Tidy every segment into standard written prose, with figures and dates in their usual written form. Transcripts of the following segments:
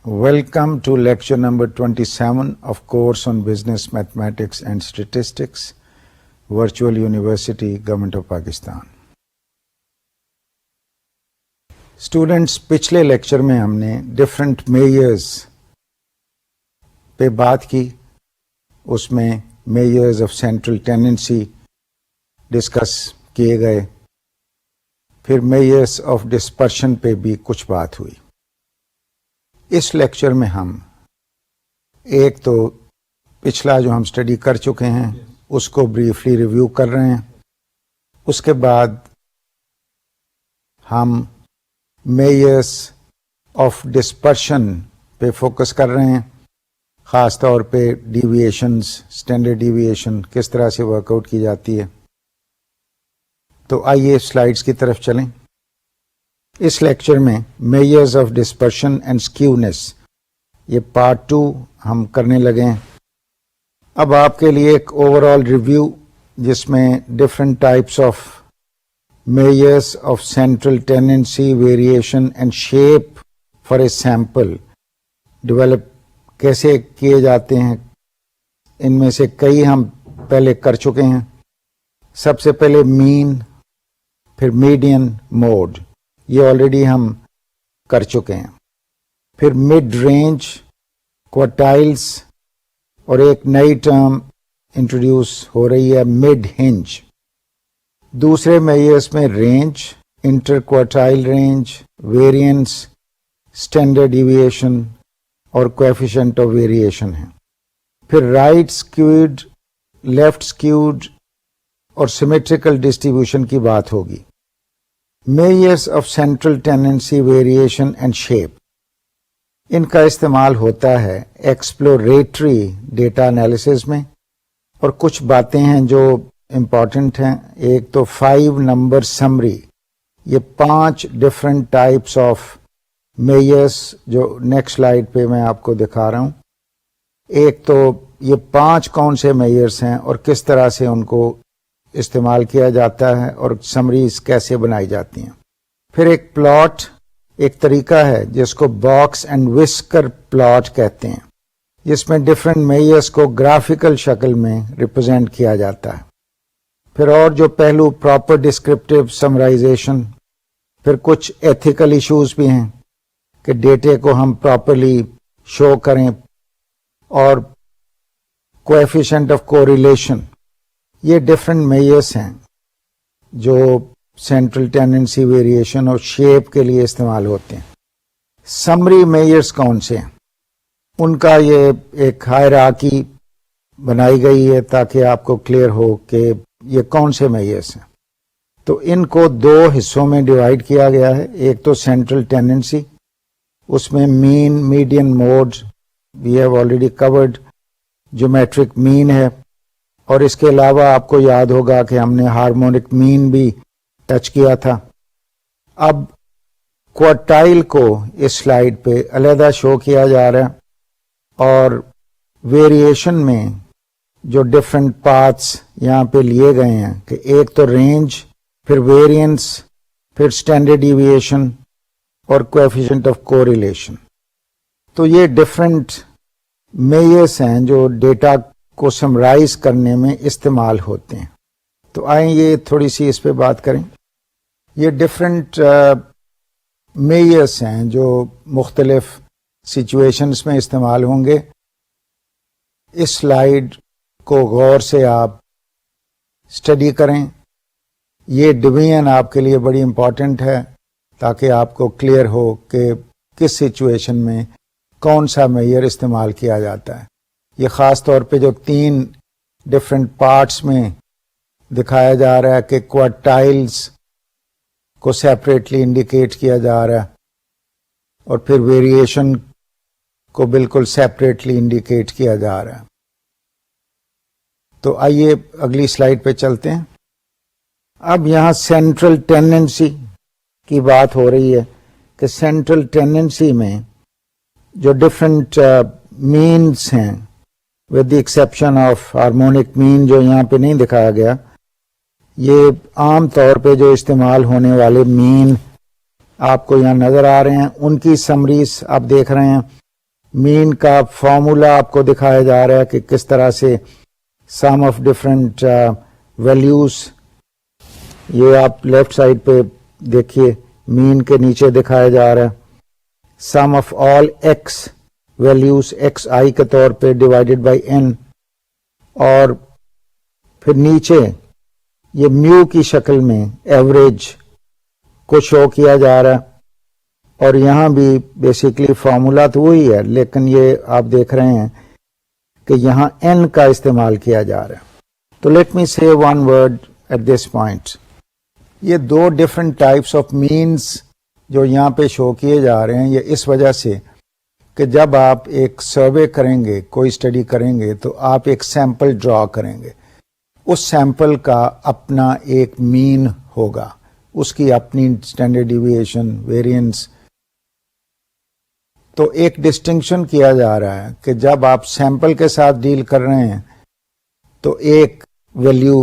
Welcome to lecture number 27 of course on Business Mathematics and Statistics, Virtual University, Government of Pakistan. Students, پچھلے lecture میں ہم نے different measures پہ بات کی. اس میں measures of central tendency discuss کیے گئے. پھر میجرز آف ڈسپرشن پہ بھی کچھ بات ہوئی. اس لیکچر میں ہم ایک تو پچھلا جو ہم اسٹڈی کر چکے ہیں اس کو بریفلی ریویو کر رہے ہیں. اس کے بعد ہم میجرز آف ڈسپرشن پہ فوکس کر رہے ہیں, خاص طور پہ ڈیویشنز, اسٹینڈرڈ ڈیویشن کس طرح سے ورک آؤٹ کی جاتی ہے. تو آئیے سلائیڈز کی طرف چلیں. اس لیکچر میں میجرز آف ڈسپرشن اینڈ سکیونیس, یہ پارٹ 2 ہم کرنے لگے ہیں. اب آپ کے لیے ایک اوور آل ریویو جس میں different types of measures of central tendency, variation and shape for a sample develop کیسے کیے جاتے ہیں. ان میں سے کئی ہم پہلے کر چکے ہیں. سب سے پہلے مین, پھر میڈین, موڈ, یہ آلریڈی ہم کر چکے ہیں. پھر مڈ رینج, کوارٹائلز, اور ایک نئی ٹرم انٹروڈیوس ہو رہی ہے مڈ ہنج. دوسرے میجرز میں range, inter quartile range, variance, standard deviation اور کویفیشنٹ آف ویریشن ہیں. پھر رائٹ اسکیوڈ, لیفٹ اسکیوڈ اور سیمیٹریکل ڈسٹریبیوشن کی بات ہوگی. Measures of central tendency, variation and shape, ان کا استعمال ہوتا ہے ایکسپلوریٹری ڈیٹا انالیسز میں. اور کچھ باتیں ہیں جو امپورٹنٹ ہیں. ایک تو 5 نمبر سمری, یہ 5 ڈفرینٹ ٹائپس آف میجرز جو نیکسٹ سلائیڈ پہ میں آپ کو دکھا رہا ہوں. ایک تو یہ 5 کون سے میجرز ہیں اور کس طرح سے ان کو استعمال کیا جاتا ہے اور سمریز کیسے بنائی جاتی ہیں. پھر ایک پلاٹ, ایک طریقہ ہے جس کو باکس اینڈ وسکر پلاٹ کہتے ہیں, جس میں ڈفرینٹ میجرز کو گرافیکل شکل میں ریپرزینٹ کیا جاتا ہے. پھر اور جو پہلو پراپر ڈسکرپٹیو سمرائزیشن. پھر کچھ ایتھیکل ایشوز بھی ہیں کہ ڈیٹے کو ہم پراپرلی شو کریں. اور کویفیشنٹ آف کوریلیشن, یہ ڈفرینٹ میجرز ہیں جو سینٹرل ٹینڈنسی, ویریشن اور شیپ کے لیے استعمال ہوتے ہیں. سمری میجرز کون سے ہیں, ان کا یہ ایک ہائرارکی بنائی گئی ہے تاکہ آپ کو کلیئر ہو کہ یہ کون سے میجرز ہیں. تو ان کو 2 حصوں میں ڈیوائڈ کیا گیا ہے. ایک تو سینٹرل ٹینڈنسی, اس میں mean, median, mode we have already covered. Geometric mean ہے, اور اس کے علاوہ آپ کو یاد ہوگا کہ ہم نے ہارمونک مین بھی ٹچ کیا تھا. اب کوارٹائل کو اس سلائیڈ پہ علیحدہ شو کیا جا رہا ہے. اور ویریشن میں جو ڈفرینٹ پارٹس یہاں پہ لیے گئے ہیں کہ ایک تو رینج, پھر ویریئنس, پھر اسٹینڈرڈ ڈیویشن اور کویفیشنٹ آف کوریلیشن. تو یہ ڈفرینٹ میجرز ہیں جو ڈیٹا کو سمرائز کرنے میں استعمال ہوتے ہیں. تو آئیں یہ تھوڑی سی اس پہ بات کریں. یہ ڈفرینٹ میجرز ہیں جو مختلف سچویشنز میں استعمال ہوں گے. اس سلائیڈ کو غور سے آپ اسٹڈی کریں. یہ ڈویژن آپ کے لیے بڑی امپورٹنٹ ہے تاکہ آپ کو کلیئر ہو کہ کس سچویشن میں کون سا میجر استعمال کیا جاتا ہے. یہ خاص طور پہ جو 3 ڈفرینٹ پارٹس میں دکھایا جا رہا ہے کہ کوارٹائلز کو سیپریٹلی انڈیکیٹ کیا جا رہا ہے اور پھر ویریشن کو بالکل سیپریٹلی انڈیکیٹ کیا جا رہا ہے. تو آئیے اگلی سلائیڈ پہ چلتے ہیں. اب یہاں سینٹرل ٹینڈنسی کی بات ہو رہی ہے کہ سینٹرل ٹینڈنسی میں جو ڈفرینٹ مینز ہیں, with the exception of harmonic mean جو یہاں پہ نہیں دکھایا گیا, یہ عام طور پہ جو استعمال ہونے والے مین آپ کو یہاں نظر آ رہے ہیں ان کی سمریز آپ دیکھ رہے ہیں. مین کا فارمولا آپ کو دکھایا جا رہا ہے کہ کس طرح سے سم آف ڈفرینٹ ویلیوز، یہ آپ لیفٹ سائڈ پہ دیکھیے مین کے نیچے دکھایا جا رہا ہے sum of all X values X I کے طور پہ ڈیوائڈیڈ بائی این، اور پھر نیچے یہ میو کی شکل میں ایوریج کو شو کیا جا رہا ہے، اور یہاں بھی بیسیکلی فارمولا تو وہی ہے، لیکن یہ آپ دیکھ رہے ہیں کہ یہاں این کا استعمال کیا جا رہا ہے. تو لیٹ می سے one word at this point. یہ دو ڈفرینٹ ٹائپس آف مینس جو یہاں پہ شو کیے جا رہے ہیں، یہ اس وجہ سے کہ جب آپ ایک سروے کریں گے، کوئی اسٹڈی کریں گے، تو آپ ایک سیمپل ڈرا کریں گے. اس سیمپل کا اپنا ایک مین ہوگا، اس کی اپنی اسٹینڈرڈ ڈیویشن، ویریئنس. تو ایک ڈسٹنکشن کیا جا رہا ہے کہ جب آپ سیمپل کے ساتھ ڈیل کر رہے ہیں تو ایک ویلیو،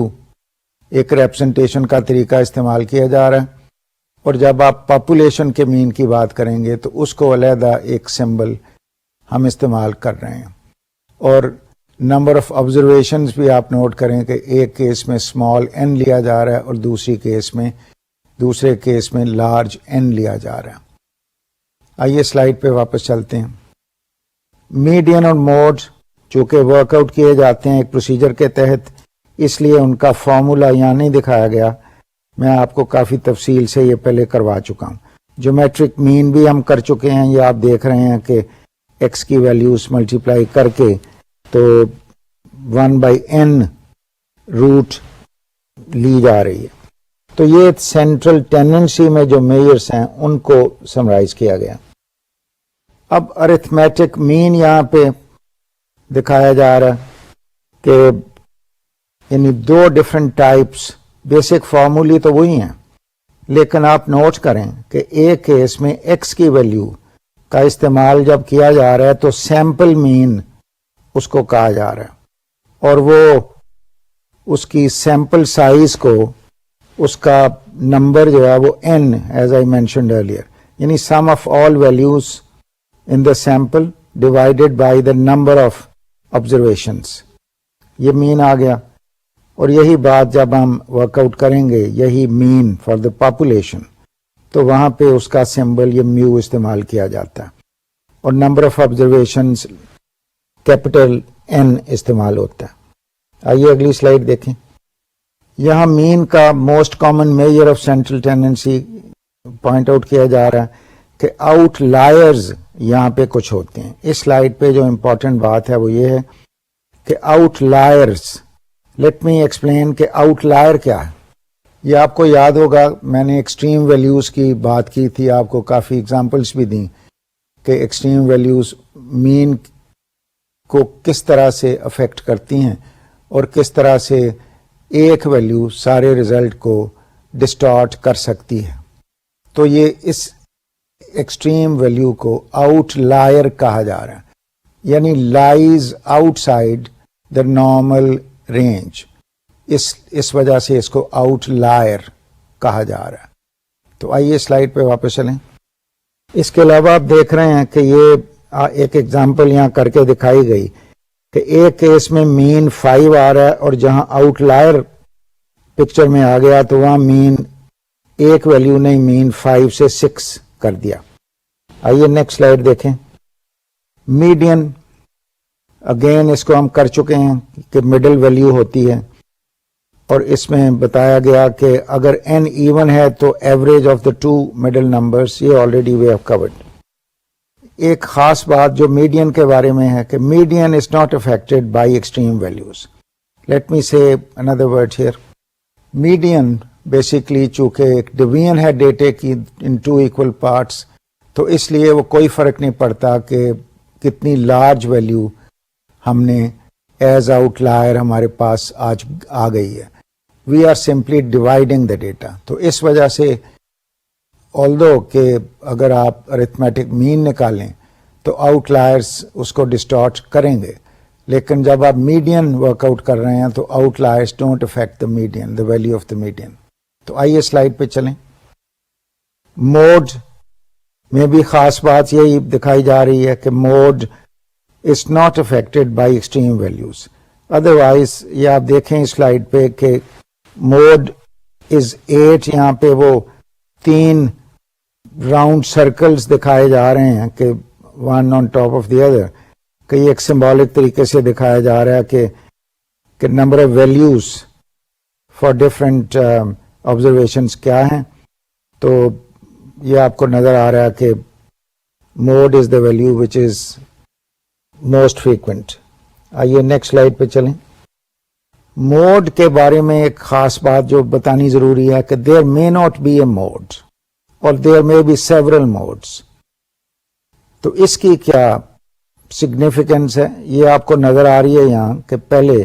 ایک ریپرزنٹیشن کا طریقہ استعمال کیا جا رہا ہے، اور جب آپ پاپولیشن کے مین کی بات کریں گے تو اس کو علیحدہ ایک سمبل ہم استعمال کر رہے ہیں. اور نمبر آف آبزرویشنز بھی آپ نوٹ کریں کہ ایک کیس میں اسمال این لیا جا رہا ہے اور دوسرے کیس میں لارج این لیا جا رہا ہے. آئیے سلائیڈ پہ واپس چلتے ہیں. میڈین اور موڈ چونکہ ورک آؤٹ کیے جاتے ہیں ایک پروسیجر کے تحت، اس لیے ان کا فارمولا یہاں نہیں دکھایا گیا. میں آپ کو کافی تفصیل سے یہ پہلے کروا چکا ہوں. جیومیٹرک مین بھی ہم کر چکے ہیں، یہ آپ دیکھ رہے ہیں کہ ایکس کی ویلیوز ملٹیپلائی کر کے تو 1/n روٹ لی جا رہی ہے. تو یہ سینٹرل ٹینڈنسی میں جو میجرز ہیں ان کو سمرائز کیا گیا. اب ارتھمیٹک مین یہاں پہ دکھایا جا رہا ہے کہ یعنی دو ڈفرینٹ ٹائپس، بیسک فارمولی تو وہی ہیں، لیکن آپ نوٹ کریں کہ ایک کیس میں ایکس کی ویلیو کا استعمال جب کیا جا رہا ہے تو سیمپل مین اس کو کہا جا رہا ہے، اور وہ اس کی سیمپل سائز کو، اس کا نمبر جو ہے وہ n as I mentioned earlier, یعنی sum of all values in the sample divided by the number of observations, یہ مین آ گیا. اور یہی بات جب ہم ورک آؤٹ کریں گے، یہی مین فار دا پاپولیشن، تو وہاں پہ اس کا سمبل یہ میو استعمال کیا جاتا ہے، اور number of observations capital N استعمال ہوتا ہے. آئیے اگلی سلائیڈ دیکھیں. یہاں مین کا most common measure of central tendency point out کیا جا رہا ہے کہ آؤٹ لائرز یہاں پہ کچھ ہوتے ہیں. اس سلائیڈ پہ جو امپورٹنٹ بات ہے وہ یہ ہے کہ out lawyers, let me explain کہ آؤٹ لائر کیا ہے. یہ آپ کو یاد ہوگا میں نے ایکسٹریم ویلیوز کی بات کی تھی، آپ کو کافی ایگزامپلس بھی دیں کہ ایکسٹریم ویلیوز مین کو کس طرح سے افیکٹ کرتی ہیں اور کس طرح سے ایک ویلیو سارے ریزلٹ کو ڈسٹارٹ کر سکتی ہے. تو یہ اس ایکسٹریم ویلیو کو آؤٹ لائر کہا جا رہا ہے، یعنی lies outside the normal range. اس وجہ سے اس کو آؤٹ لائر کہا جا رہا ہے. تو آئیے سلائیڈ پہ واپس چلیں. اس کے علاوہ آپ دیکھ رہے ہیں کہ یہ ایک ایگزامپل یہاں کر کے دکھائی گئی کہ ایک کیس میں مین 5 آ رہا ہے، اور جہاں آؤٹ لائر پکچر میں آ گیا تو وہاں مین ایک ویلیو نہیں، مین 5 سے 6 کر دیا. آئیے نیکسٹ سلائیڈ دیکھیں. میڈین اگین اس کو ہم کر چکے ہیں کہ مڈل ویلیو ہوتی ہے، اور اس میں بتایا گیا کہ اگر n ایون ہے تو average of the two middle numbers, یہ آلریڈی وی ہیو کورڈ. ایک خاص بات جو میڈین کے بارے میں ہے کہ median is not affected by extreme values. Late me سے اندر ورڈ ہیئر. میڈین بیسیکلی چونکہ ایک ڈویژن ہے ڈیٹے کی ان 2 ایکول پارٹس، تو اس لیے وہ کوئی فرق نہیں پڑتا کہ کتنی لارج ویلیو ہم نے ایز آؤٹ لائر ہمارے پاس آج آ گئی ہے. We are simply dividing the data. تو اس وجہ سے آلدو کہ اگر آپ ارتھمیٹک مین نکالیں تو آؤٹ لائرز اس کو ڈسٹارٹ کریں گے، لیکن جب آپ میڈین ورک آؤٹ کر رہے ہیں تو out lawyers don't effect the median, the value of the median. تو آئیے سلائیڈ پہ چلیں. موڈ میں بھی خاص بات یہی دکھائی جا رہی ہے کہ mood it's not affected by extreme values. Otherwise یہ آپ دیکھیں سلائڈ پہ کہ موڈ از 8, یہاں پہ وہ 3 راؤنڈ سرکلز دکھائے جا رہے ہیں کہ one on top of the other, کہ یہ ایک سمبولک طریقے سے دکھایا جا رہا ہے کہ number of values for different observations کیا ہیں. تو یہ آپ کو نظر آ رہا ہے کہ mode is the value which is most frequent. آئیے نیکسٹ سلائڈ پہ چلیں. موڈ کے بارے میں ایک خاص بات جو بتانی ضروری ہے کہ there may not be a mode اور there may be several modes. تو اس کی کیا سگنیفیکینس ہے یہ آپ کو نظر آ رہی ہے یہاں کہ پہلے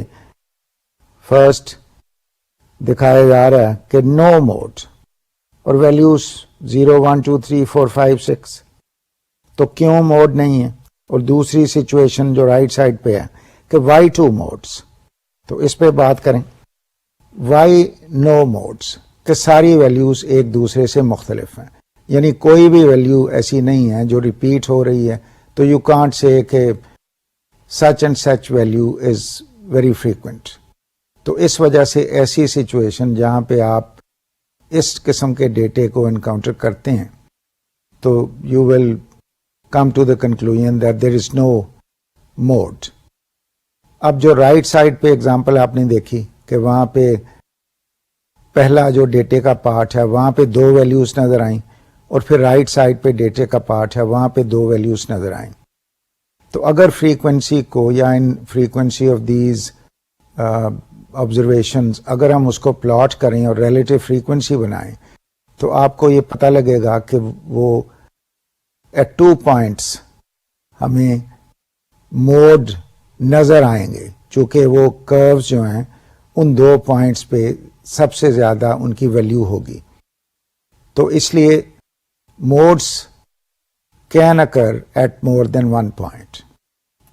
فرسٹ دکھایا جا رہا ہے کہ نو موڈ اور ویلیوز 0 1 2 3 4 5 6. تو کیوں موڈ نہیں ہے؟ اور دوسری سچویشن جو رائٹ سائڈ پہ ہے کہ وائی 2 موڈس. تو اس پہ بات کریں. وائی نو موڈس کہ ساری ویلیوز ایک دوسرے سے مختلف ہیں, یعنی کوئی بھی ویلیو ایسی نہیں ہے جو ریپیٹ ہو رہی ہے. تو یو کانٹ سے کہ such and such value is very frequent. تو اس وجہ سے ایسی سچویشن جہاں پہ آپ اس قسم کے ڈیٹے کو انکاؤنٹر کرتے ہیں تو you will come to the conclusion that there is no mode. اب جو رائٹ سائڈ پہ ایگزامپل آپ نے دیکھی کہ وہاں پہ پہلا جو ڈیٹے کا پارٹ ہے وہاں پہ 2 ویلیوز نظر آئیں, اور پھر رائٹ سائڈ پہ ڈیٹے کا پارٹ ہے وہاں پہ 2 ویلیوز نظر آئیں. تو اگر فریکوینسی کو یا in frequency of these observations اگر ہم اس کو پلاٹ کریں اور ریلیٹو فریکوینسی بنائیں تو آپ کو یہ پتہ لگے گا کہ وہ ایٹ 2 پوائنٹس ہمیں موڈ نظر آئیں گے, چونکہ وہ کروز جو ہیں ان 2 پوائنٹس پہ سب سے زیادہ ان کی ویلیو ہوگی. تو اس لیے modes can occur at more than 1 point.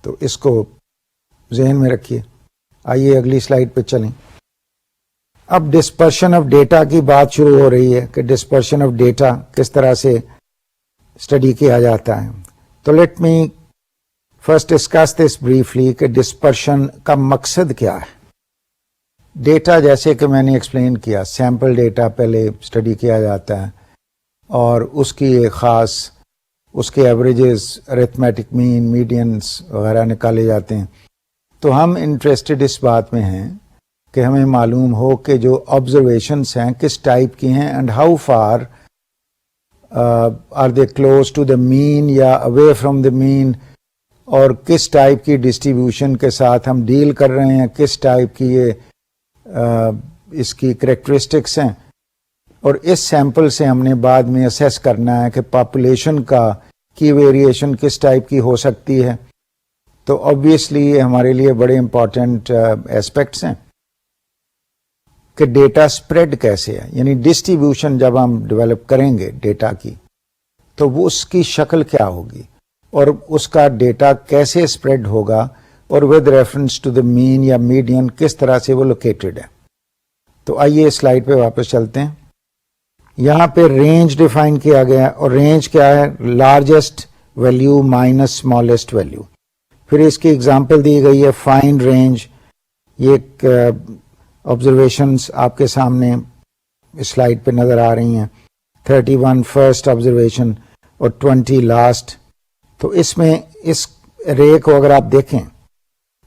تو اس کو ذہن میں رکھیے. آئیے اگلی سلائیڈ پہ چلیں. اب ڈسپرشن آف ڈیٹا کی بات شروع ہو رہی ہے کہ ڈسپرشن آف ڈیٹا کس طرح سے اسٹڈی کیا جاتا ہے. تو let me first discuss this briefly کہ ڈسپرشن کا مقصد کیا ہے. ڈیٹا جیسے کہ میں نے ایکسپلین کیا سیمپل ڈیٹا پہلے اسٹڈی کیا جاتا ہے اور اس کی ایک خاص اس کے ایوریجز ارتھمیٹک مین میڈینس وغیرہ نکالے جاتے ہیں. تو ہم انٹرسٹڈ اس بات میں ہیں کہ ہمیں معلوم ہو کہ جو آبزرویشنس ہیں کس ٹائپ کی ہیں and how far are they close to the mean یا اوے فرام دا مین, اور کس ٹائپ کی ڈسٹریبیوشن کے ساتھ ہم ڈیل کر رہے ہیں, کس ٹائپ کی یہ اس کی کریکٹرسٹکس ہیں. اور اس سیمپل سے ہم نے بعد میں اسیس کرنا ہے کہ پاپولیشن کی ویریشن کس ٹائپ کی ہو سکتی ہے. تو obviously یہ ہمارے لیے بڑے امپورٹنٹ ایسپیکٹس ہیں کہ ڈیٹا اسپریڈ کیسے ہے, یعنی ڈسٹریبیوشن جب ہم ڈیولپ کریں گے ڈیٹا کی تو وہ اس کی شکل کیا ہوگی اور اس کا ڈیٹا کیسے اسپریڈ ہوگا اور with reference to the mean یا میڈین کس طرح سے وہ لوکیٹڈ ہے. تو آئیے سلائیڈ پہ واپس چلتے ہیں. یہاں پہ رینج ڈیفائن کیا گیا اور رینج کیا ہے؟ Largest value minus smallest value. پھر اس کی اگزامپل دی گئی ہے فائنڈ رینج. یہ ایک آبزرویشنس آپ کے سامنے سلائیڈ پہ نظر آ رہی ہیں. 31 فرسٹ آبزرویشن اور 20 لاسٹ. تو اس میں اس رے کو اگر آپ دیکھیں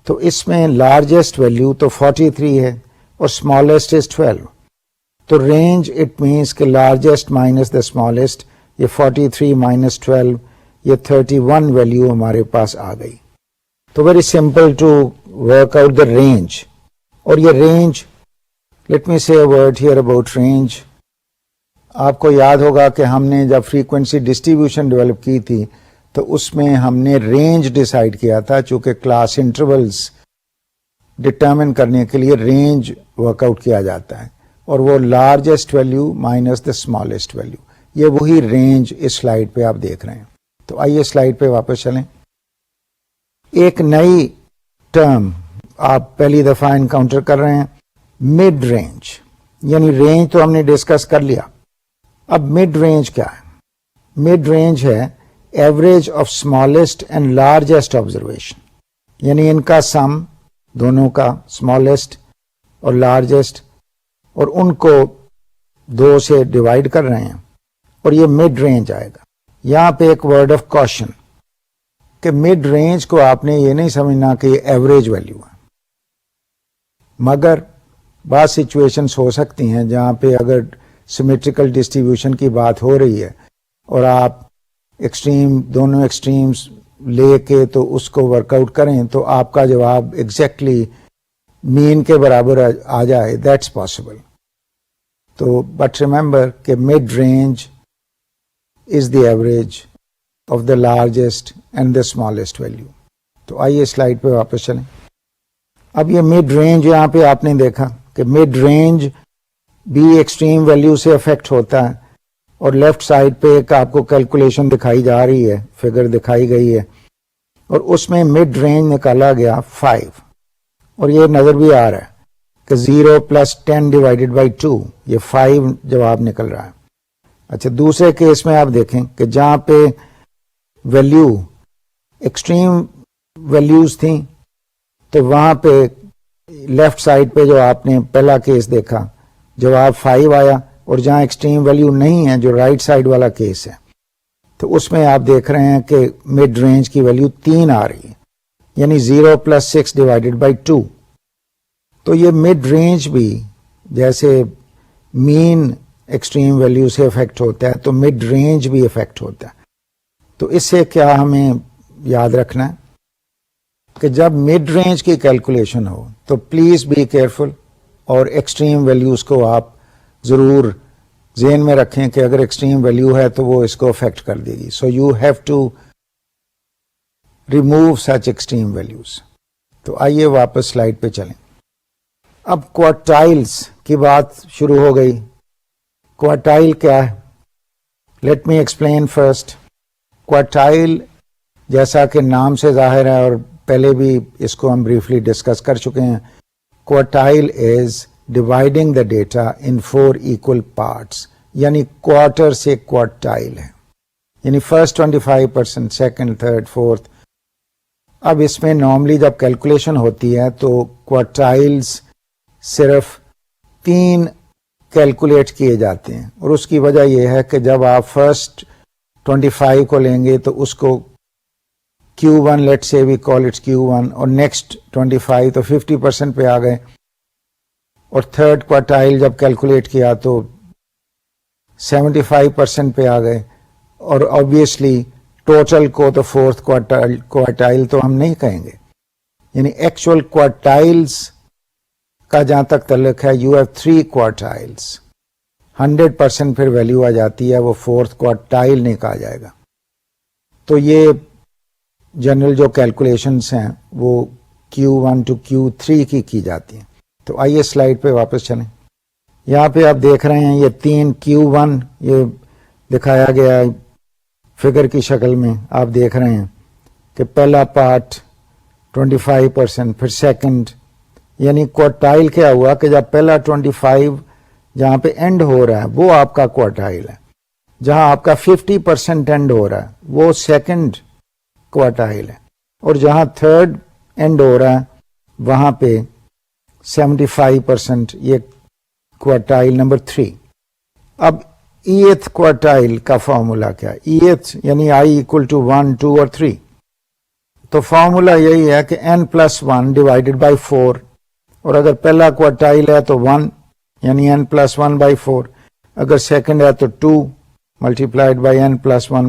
تو اس میں لارجسٹ ویلیو تو 43 ہے اور اسمالسٹ از 12. تو رینج اٹ مینس کہ لارجسٹ مائنس دا اسمالسٹ, یہ 43 مائنس 12 یہ 31 ویلیو ہمارے پاس آ گئی. تو very simple to work out the range. اور یہ رینج لیٹ می سے ورڈ ہیئر اباؤٹ رینج. آپ کو یاد ہوگا کہ ہم نے جب فریکوینسی ڈسٹریبیوشن ڈیولپ کی تھی تو اس میں ہم نے رینج ڈیسائیڈ کیا تھا, چونکہ کلاس انٹرولز ڈٹرمن کرنے کے لیے رینج ورک آؤٹ کیا جاتا ہے اور وہ largest value minus the smallest value, یہ وہی رینج اس سلائیڈ پہ آپ دیکھ رہے ہیں. تو آئیے سلائیڈ پہ واپس چلیں. ایک نئی ٹرم آپ پہلی دفعہ انکاؤنٹر کر رہے ہیں, مڈ رینج. یعنی رینج تو ہم نے ڈسکس کر لیا, اب مڈ رینج کیا ہے؟ مڈ رینج ہے average of smallest and largest observation. یعنی ان کا سم دونوں کا اسمالسٹ اور لارجسٹ، اور ان کو 2 سے ڈیوائڈ کر رہے ہیں، اور یہ مڈ رینج آئے گا. یہاں پہ ایک ورڈ آف کاشن کہ مڈ رینج کو آپ نے یہ نہیں سمجھنا کہ یہ ایوریج ویلیو ہے، مگر بعض سچویشنز ہو سکتی ہیں جہاں پہ اگر سیمیٹریکل ڈسٹریبیوشن کی بات ہو رہی ہے اور آپ دونوں ایکسٹریمز لے کے تو اس کو ورک آؤٹ کریں تو آپ کا جواب ایگزیکٹلی مین کے برابر آ جائے، دیٹس پاسبل. تو بٹ ریمبر کہ mid range is the average of the largest and the smallest value. تو آئیے سلائڈ پہ واپس چلیں. اب یہ مڈ رینج یہاں پہ آپ نے دیکھا کہ مڈ رینج بھی ایکسٹریم ویلیو سے افیکٹ ہوتا ہے، اور لیفٹ سائڈ پہ ایک آپ کو کیلکولیشن دکھائی جا رہی ہے، فگر دکھائی گئی ہے، اور اس میں مڈ رینج نکالا گیا 5، اور یہ نظر بھی آ رہا ہے کہ 0 + 10 / 2 یہ 5 جواب نکل رہا ہے. اچھا، دوسرے کیس میں آپ دیکھیں کہ جہاں پہ ویلیو ایکسٹریم ویلیوز تھیں تو وہاں پہ لیفٹ سائڈ پہ جو آپ نے پہلا کیس دیکھا جواب 5 آیا، اور جہاں ایکسٹریم ویلیو نہیں ہے جو رائٹ سائڈ والا کیس ہے تو اس میں آپ دیکھ رہے ہیں کہ مڈ رینج کی ویلیو 3 آ رہی ہے، یعنی 0 + 6 / 2. تو یہ مڈ رینج بھی جیسے مین ایکسٹریم ویلیو سے افیکٹ ہوتا ہے تو مڈ رینج بھی افیکٹ ہوتا ہے. تو اس سے کیا ہمیں یاد رکھنا ہے کہ جب مڈ رینج کی کیلکولیشن ہو تو پلیز بی کیئرفل، اور ایکسٹریم ویلیوز کو آپ ضرور ذہن میں رکھیں کہ اگر ایکسٹریم ویلیو ہے تو وہ اس کو افیکٹ کر دے گی. So you have to remove such extreme values. تو آئیے واپس سلائڈ پہ چلیں. اب کوارٹائلز کی بات شروع ہو گئی. کوارٹائل کیا ہے؟ Let me explain first. Quartile جیسا کہ نام سے ظاہر ہے، اور پہلے بھی اس کو ہم بریفلی ڈسکس کر چکے ہیں، quartile is dividing the data in 4 equal parts، یعنی کوارٹر سے کوارٹائل ہے، یعنی فرسٹ 25%، سیکنڈ، تھرڈ، فورتھ. اب اس میں نارملی جب کیلکولیشن ہوتی ہے تو کوارٹائلز صرف 3 کیلکولیٹ کیے جاتے ہیں، اور اس کی وجہ یہ ہے کہ جب آپ فرسٹ 25 کو لیں گے تو اس کو Q1 لیٹ سے وی کال اٹس Q1، اور نیکسٹ 25 تو 50% پہ آ گئے، اور تھرڈ کوارٹائل جب کیلکولیٹ کیا تو 75% پہ آ گئے، اور آبویسلی ٹوٹل کو تو فورتھ کوارٹائل تو ہم نہیں کہیں گے. یعنی ایکچوئل کوارٹائلز کا جہاں تک تعلق ہے یو ہیو 3 کوارٹائلز، 100% پھر ویلیو آ جاتی ہے، وہ فورتھ کوارٹائل نہیں کہا جائے گا. تو یہ جنرل جو کیلکولیشنز ہیں وہ Q1 to Q3 کی جاتی ہیں. تو آئیے سلائڈ پہ واپس چلیں. یہاں پہ آپ دیکھ رہے ہیں یہ 3 Q1 یہ دکھایا گیا ہے فگر کی شکل میں. آپ دیکھ رہے ہیں کہ پہلا پارٹ 25%، پھر سیکنڈ، یعنی کوارٹائل کیا ہوا کہ جب پہلا 25 جہاں پہ اینڈ ہو رہا ہے وہ آپ کا کوارٹائل ہے، جہاں آپ کا 50% اینڈ ہو رہا ہے وہ سیکنڈ کوارٹائل ہے، اور جہاں تھرڈ اینڈ ہو رہا ہے وہاں پہ 75% یہ کوارٹائل نمبر 3. اب ایتھ کوارٹائل کا فارمولا کیا ہے؟ ایتھ یعنی I = 1، 2 اور 3. تو فارمولا یہی ہے کہ n+1 / 4، اور اگر پہلا کوارٹائل ہے تو 1 یعنی n+1 / 4، اگر سیکنڈ ہے تو 2 × n+1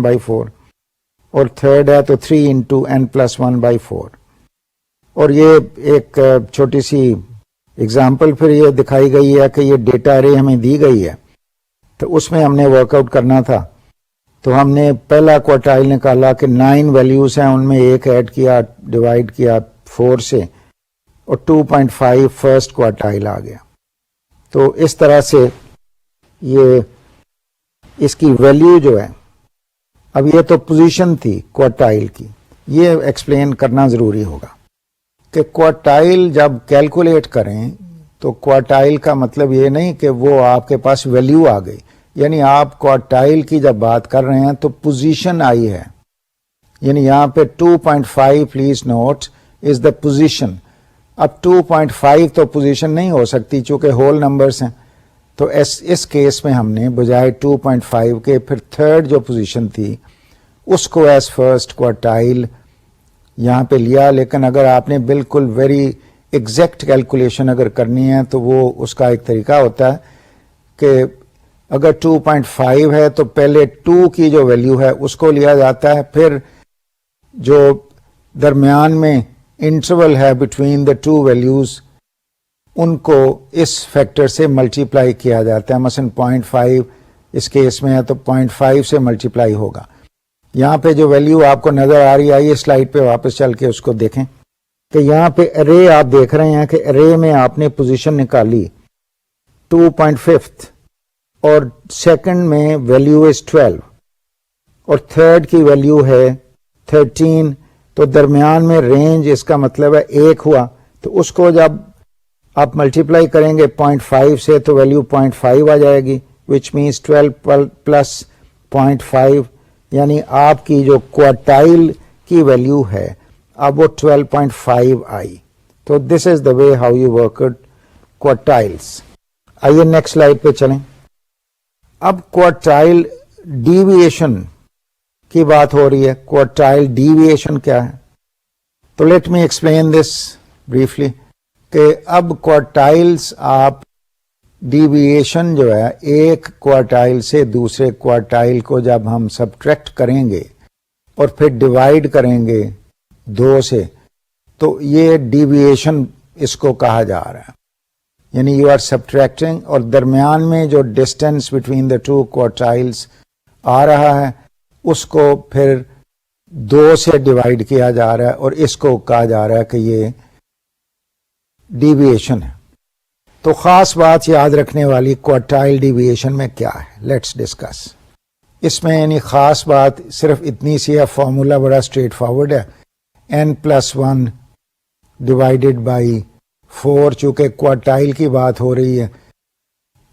/ 4، اور تھرڈ ہے تو 3 × n+1 / 4. اور یہ ایک چھوٹی سی اگزامپل پھر یہ دکھائی گئی ہے کہ یہ ڈیٹا ارے ہمیں دی گئی ہے تو اس میں ہم نے ورک آؤٹ کرنا تھا. تو ہم نے پہلا کوارٹائل نکالا کہ 9 ویلیوز ہیں، ان میں ایک ایڈ کیا، ڈیوائڈ کیا 4 سے، اور 2.5 فرسٹ کوارٹائل آ گیا. تو اس طرح سے یہ اس کی ویلیو جو ہے، اب یہ تو پوزیشن تھی کوارٹائل کی، یہ ایکسپلین کرنا ضروری ہوگا کہ کوارٹائل جب کیلکولیٹ کریں تو کوارٹائل کا مطلب یہ نہیں کہ وہ آپ کے پاس ویلیو آ گئی، یعنی آپ کوارٹائل کی جب بات کر رہے ہیں تو پوزیشن آئی ہے، یعنی یہاں پہ 2.5 please note is the position. اب 2.5 تو پوزیشن نہیں ہو سکتی چونکہ ہول نمبرز ہیں، تو اس کیس میں ہم نے بجائے 2.5 کے پھر تھرڈ جو پوزیشن تھی اس کو ایز فرسٹ کوارٹائل یہاں پہ لیا. لیکن اگر آپ نے بالکل ویری ایگزیکٹ کیلکولیشن اگر کرنی ہے تو وہ اس کا ایک طریقہ ہوتا ہے کہ اگر 2.5 ہے تو پہلے 2 کی جو ویلیو ہے اس کو لیا جاتا ہے، پھر جو درمیان میں انٹرول ہے بٹوین دا 2 ویلیوز ان کو اس فیکٹر سے ملٹیپلائی کیا جاتا ہے. مثلا 0.5 اس کیس میں ہے تو 0.5 سے ملٹیپلائی ہوگا. یہاں پہ جو ویلیو آپ کو نظر آ رہی ہے، آئیے سلائڈ پہ واپس چل کے اس کو دیکھیں کہ یہاں پہ ارے آپ دیکھ رہے ہیں کہ ارے میں آپ نے پوزیشن نکالی 2.5 اور سیکنڈ میں ویلیو از 12 اور تھرڈ کی ویلیو ہے 13، تو درمیان میں رینج اس کا مطلب ہے 1 ہوا. تو اس کو جب آپ ملٹیپلائی کریں گے 0.5 سے تو ویلیو 0.5 آ جائے گی، وچ مینس 12 پلس 0.5، یعنی آپ کی جو کوارٹائل کی ویلیو ہے اب وہ 12.5 آئی. تو دس از دا way how you work quartiles. آئیے نیکسٹ سلائڈ پہ چلیں. اب کوارٹائل ڈیویشن کی بات ہو رہی ہے. کوارٹائل ڈیویشن کیا ہے؟ تو let me explain this briefly کہ اب کوارٹائلس آپ ڈیویشن جو ہے ایک کوارٹائل سے دوسرے کوارٹائل کو جب ہم سبٹریکٹ کریں گے اور پھر ڈیوائڈ کریں گے 2 سے تو یہ ڈیویشن اس کو کہا جا رہا ہے. یعنی یو آر سبٹریکٹنگ اور درمیان میں جو ڈسٹینس بٹوین دا 2 کوارٹائلس آ رہا ہے اس کو پھر 2 سے ڈیوائڈ کیا جا رہا ہے اور اس کو کہا جا رہا ہے کہ یہ ڈیویشن ہے. تو خاص بات یاد رکھنے والی کوارٹائل ڈیویشن میں کیا ہے، لیٹس ڈسکس. اس میں یعنی خاص بات صرف اتنی سی ہے، فارمولا بڑا اسٹریٹ فارورڈ ہے، n+1 ڈیوائڈیڈ بائی 4. چونکہ کوارٹائل کی بات ہو رہی ہے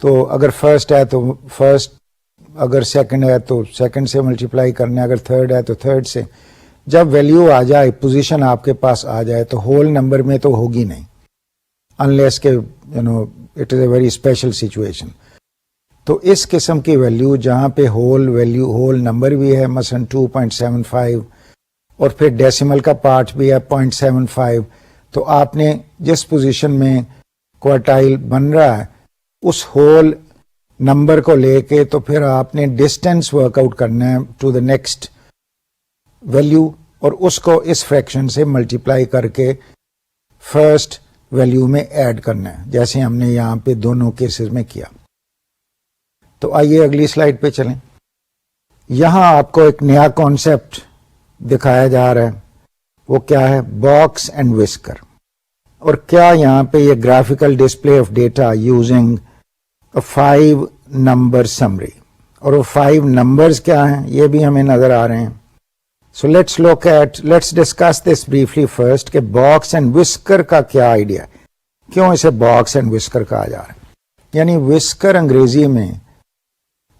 تو اگر فرسٹ ہے تو فرسٹ، اگر سیکنڈ ہے تو سیکنڈ سے ملٹیپلائی کرنا ہے، اگر تھرڈ ہے تو تھرڈ سے. جب ویلیو آ جائے، پوزیشن آپ کے پاس آ جائے تو ہول نمبر میں تو ہوگی نہیں، unless کہ it is a very special situation. تو اس قسم کی ویلیو جہاں پہ ہول نمبر بھی ہے، مثلا 2.75 اور پھر ڈیسیمل کا پارٹ بھی ہے 0.75، تو آپ نے جس پوزیشن میں کوارٹائل بن رہا ہے اس ہول نمبر کو لے کے تو پھر آپ نے ڈسٹینس ورک آؤٹ کرنا ہے ٹو دا نیکسٹ ویلیو اور اس کو اس فریکشن سے ملٹیپلائی کر کے فرسٹ ویلیو میں ایڈ کرنا ہے، جیسے ہم نے یہاں پہ دونوں کیسز میں کیا. تو آئیے اگلی سلائڈ پہ چلیں. یہاں آپ کو ایک نیا کانسیپٹ دکھایا جا رہا ہے، وہ کیا ہے؟ Box and whisker. اور کیا یہاں پہ یہ graphical display of data using 5 number summary, اور وہ 5 نمبرز کیا ہیں یہ بھی ہمیں نظر آ رہے ہیں. So let's discuss this briefly first کہ باکس اینڈ وسکر کا کیا آئیڈیا، کیوں اسے باکس اینڈ وسکر کہا جا رہا ہے. یعنی وسکر انگریزی میں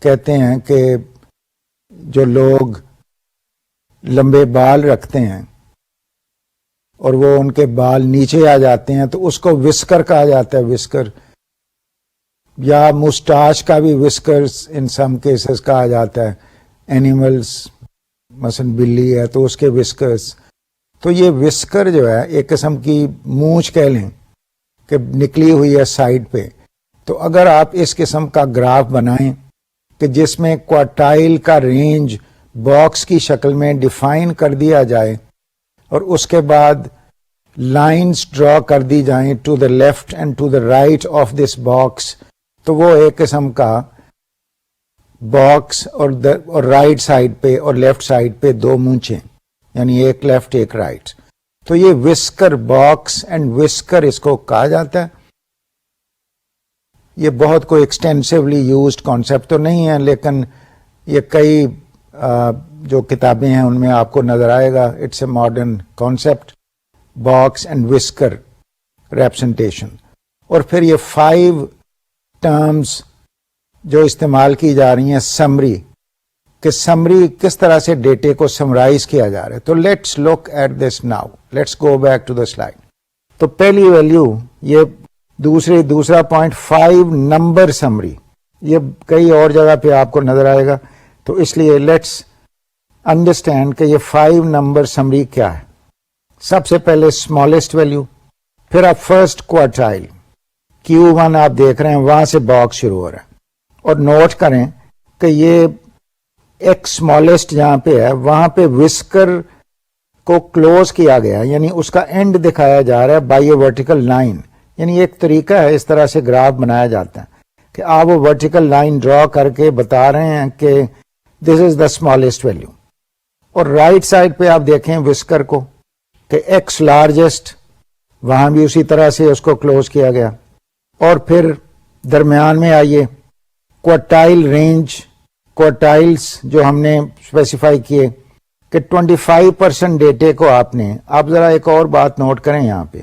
کہتے ہیں کہ جو لوگ لمبے بال رکھتے ہیں اور وہ ان کے بال نیچے آ جاتے ہیں تو اس کو وسکر کہا جاتا ہے. وسکر یا مسٹاش کا بھی وسکر ان سم کیسز کہا جاتا ہے. اینیملز مثلا بلی ہے تو اس کے وسکرز. تو یہ وسکر جو ہے ایک قسم کی مونچھ کہہ لیں کہ نکلی ہوئی ہے سائڈ پہ. تو اگر آپ اس قسم کا گراف بنائیں کہ جس میں کوارٹائل کا رینج باکس کی شکل میں ڈیفائن کر دیا جائے اور اس کے بعد لائنز ڈرا کر دی جائیں to the left and to the right of this box, تو وہ ایک قسم کا باکس اور رائٹ سائڈ پہ اور لیفٹ سائڈ پہ 2 مونچھیں، یعنی ایک لیفٹ ایک رائٹ. تو یہ وسکر، باکس اینڈ وسکر اس کو کہا جاتا ہے. یہ بہت کوئی ایکسٹینسولی یوزڈ کانسیپٹ تو نہیں ہے، لیکن یہ کئی جو کتابیں ہیں ان میں آپ کو نظر آئے گا. It's a modern concept, box and whisker representation. اور پھر یہ 5 ٹرمز جو استعمال کی جا رہی ہیں سمری کہ سمری کس طرح سے ڈیٹے کو سمرائز کیا جا رہا ہے. تو let's look at this now. Let's go back to the slide. تو پہلی ویلیو یہ دوسرا پوائنٹ 5 نمبر سمری, یہ کئی اور جگہ پہ آپ کو نظر آئے گا. تو اس لیے لیٹس انڈرسٹینڈ کہ یہ 5 نمبر سمری کیا ہے. سب سے پہلے اسمالسٹ ویلیو, پھر آپ فرسٹ کوارٹائل Q1 آپ دیکھ رہے ہیں, وہاں سے باکس شروع ہو رہا ہے. اور نوٹ کریں کہ یہ ایک اسمالسٹ جہاں پہ ہے وہاں پہ وسکر کو کلوز کیا گیا, یعنی اس کا اینڈ دکھایا جا رہا ہے بائی اے ورٹیکل لائن. یعنی ایک طریقہ ہے اس طرح سے گراف بنایا جاتا ہے کہ آپ وہ ورٹیکل لائن ڈرا کر کے بتا رہے ہیں کہ دس از دا اسمالسٹ ویلیو. اور رائٹ سائڈ پہ آپ دیکھیں وسکر کو کہ ایکس لارجسٹ, وہاں بھی اسی طرح سے اس کو کلوز کیا گیا. اور پھر درمیان میں آئیے کوارٹائل رینج, کوارٹائلس جو ہم نے اسپیسیفائی کیے کہ 25% ڈیٹے کو آپ ذرا ایک اور بات نوٹ کریں یہاں پہ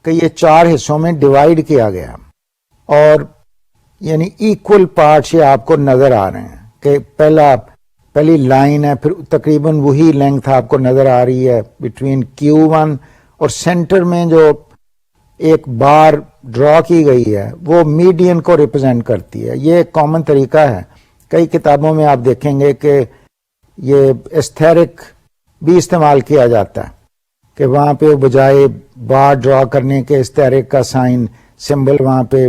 کہ یہ 4 حصوں میں ڈیوائیڈ کیا گیا, اور یعنی ایکول پارٹس یہ آپ کو نظر آ رہے ہیں کہ پہلی لائن ہے, پھر تقریباً وہی لینتھ آپ کو نظر آ رہی ہے بٹوین Q1 اور سینٹر میں جو ایک بار ڈرا کی گئی ہے وہ میڈین کو ریپرزینٹ کرتی ہے. یہ ایک کامن طریقہ ہے, کئی کتابوں میں آپ دیکھیں گے کہ یہ استھیرک بھی استعمال کیا جاتا ہے کہ وہاں پہ بجائے بار ڈرا کرنے کے استھیرک کا سائن سمبل وہاں پہ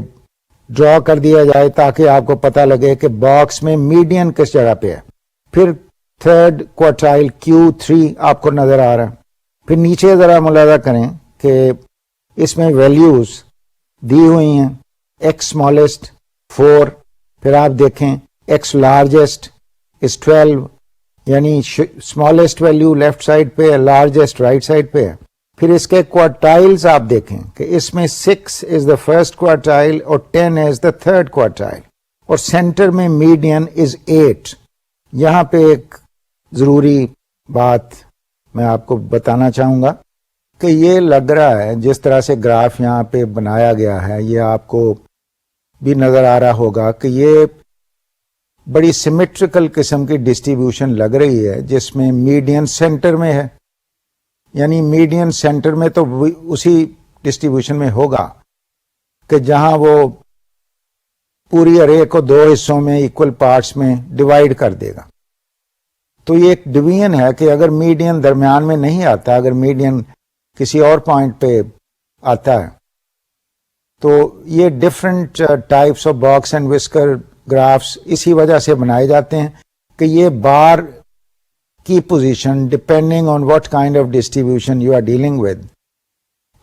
ڈرا کر دیا جائے تاکہ آپ کو پتہ لگے کہ باکس میں میڈین کس جگہ پہ ہے. پھر تھرڈ کوارٹائل Q3 آپ کو نظر آ رہا ہے. پھر نیچے ذرا ملاحظہ کریں کہ اس میں ویلیوز دی ہوئی ہیں, ایکس اسمالسٹ 4, پھر آپ دیکھیں ایکس لارجسٹ از 12, یعنی اسمالسٹ ویلیو لیفٹ سائڈ پہ ہے, لارجسٹ رائٹ سائڈ پہ ہے. پھر اس کے کوارٹائلز آپ دیکھیں کہ اس میں 6 از دا فرسٹ کوارٹائل اور 10 از دا تھرڈ کوارٹائل, اور سینٹر میں میڈین از 8. یہاں پہ ایک ضروری بات میں آپ کو بتانا چاہوں گا کہ یہ لگ رہا ہے جس طرح سے گراف یہاں پہ بنایا گیا ہے, یہ آپ کو بھی نظر آ رہا ہوگا کہ یہ بڑی سیمیٹریکل قسم کی ڈسٹریبیوشن لگ رہی ہے جس میں میڈین سینٹر میں ہے. یعنی میڈین سینٹر میں تو اسی ڈسٹریبیوشن میں ہوگا کہ جہاں وہ پوری ارے کو 2 حصوں میں ایکول پارٹس میں ڈیوائیڈ کر دے گا. تو یہ ایک ڈویژن ہے کہ اگر میڈین درمیان میں نہیں آتا, اگر میڈین کسی اور پوائنٹ پہ آتا ہے, تو یہ different types of box and whisker graphs اسی وجہ سے بنائے جاتے ہیں کہ یہ بار کی position depending on what kind of distribution you are dealing with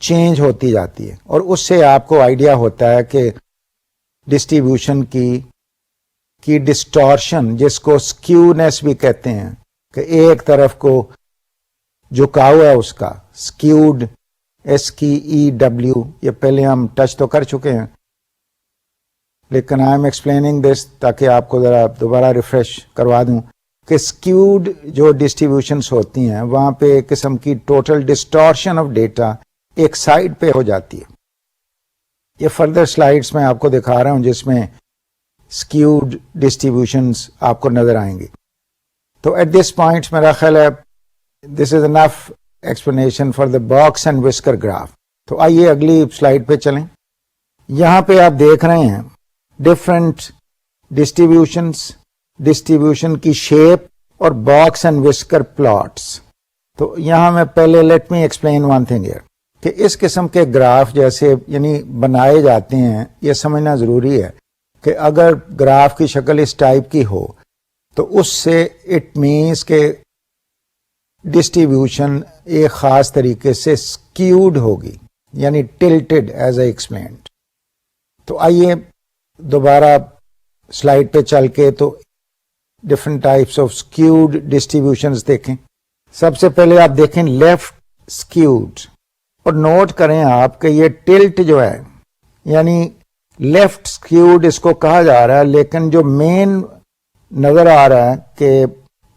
change ہوتی جاتی ہے, اور اس سے آپ کو آئیڈیا ہوتا ہے کہ ڈسٹریبیوشن کی ڈسٹورشن, جس کو سکیونیس بھی کہتے ہیں کہ ایک طرف کو جھکاؤ ہے اس کا, سکیوڈ SKEW, یہ پہلے ہم ٹچ تو کر چکے ہیں لیکن آئی ایم ایکسپلیننگ دس تاکہ آپ کو ذرا دوبارہ ریفریش کروا دوں کہ سکیوڈ جو ڈسٹریبیوشنس ہوتی ہیں وہاں پہ ایک قسم کی ٹوٹل ڈسٹورشن آف ڈیٹا ایک سائڈ پہ ہو جاتی ہے. یہ فردر سلائیڈز میں آپ کو دکھا رہا ہوں جس میں سکیوڈ ڈسٹریبیوشنس آپ کو نظر آئیں گی. تو ایٹ دس پوائنٹ میرا خیال ہے this is enough explanation for the box and whisker graph. تو آئیے اگلی سلائیڈ پہ چلیں. یہاں پہ آپ دیکھ رہے ہیں ڈفرینٹ ڈسٹریبیوشن کی شیپ اور باکس اینڈ وسکر پلاٹس. تو یہاں میں پہلے let me explain one thing here کہ اس قسم کے گراف جیسے یعنی بنائے جاتے ہیں, یہ سمجھنا ضروری ہے کہ اگر گراف کی شکل اس ٹائپ کی ہو تو اس سے اٹ مینس کہ ڈسٹریبیوشن ایک خاص طریقے سے سکیوڈ ہوگی, یعنی ٹلٹڈ ایز اے ایکسپلینڈ. تو آئیے دوبارہ سلائیڈ پہ چل کے تو different types of skewed distributions دیکھیں. سب سے پہلے آپ دیکھیں لیفٹ سکیوڈ, اور نوٹ کریں آپ کہ یہ ٹلٹ جو ہے یعنی لیفٹ سکیوڈ اس کو کہا جا رہا ہے, لیکن جو مین نظر آ رہا ہے کہ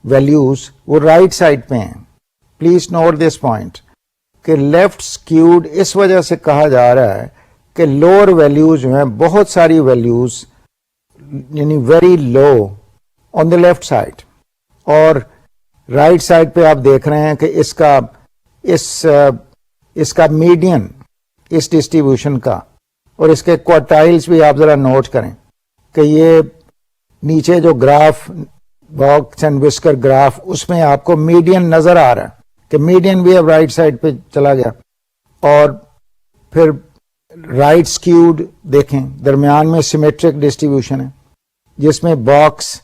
ویلیوز وہ رائٹ سائڈ پہ ہیں. پلیز نوٹ دس پوائنٹ کہ لیفٹ سکیوڈ اس وجہ سے کہا جا رہا ہے کہ لوور ویلیوز جو ہیں, بہت ساری ویلیوز یعنی very low on the left side, اور رائٹ سائڈ پہ آپ دیکھ رہے ہیں کہ اس کا میڈین اس ڈسٹریبیوشن کا اور اس کے کوارٹائلز بھی آپ ذرا نوٹ کریں کہ یہ نیچے جو graph box and whisker graph اس میں آپ کو میڈین نظر آ رہا ہے کہ میڈین بھی اب رائٹ سائڈ پہ چلا گیا. اور پھر رائٹ سکیوڈ دیکھیں, درمیان میں سیمیٹرک ڈسٹریبیوشن ہے جس میں باکس